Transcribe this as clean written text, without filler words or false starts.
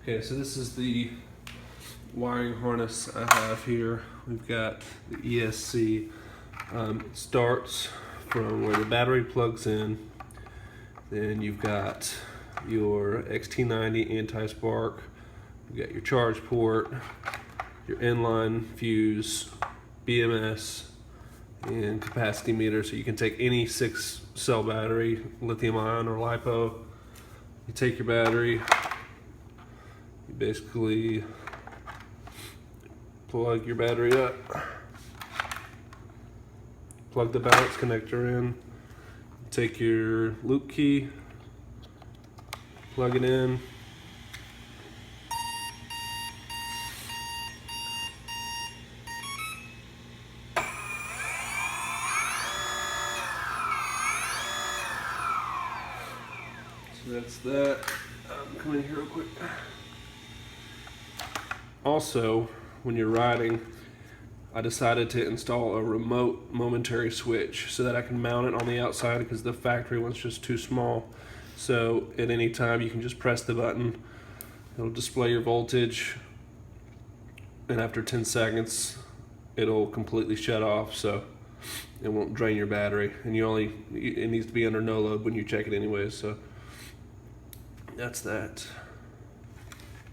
Okay, so this is the wiring harness I have here. We've got the ESC. It starts from where the battery plugs in. Then you've got your XT90 anti-spark. You've got your charge port, your inline fuse, BMS, and capacity meter. So you can take any 6-cell battery, lithium ion or LiPo. You take your battery, you basically plug your battery up, plug the balance connector in, take your loop key, plug it in, so that's that. Come in here real quick. Also, when you're riding, I decided to install a remote momentary switch so that I can mount it on the outside because the factory one's just too small. So at any time you can just press the button, it'll display your voltage, and after 10 seconds it'll completely shut off, so it won't drain your battery, and it needs to be under no load when you check it anyways. So that's that.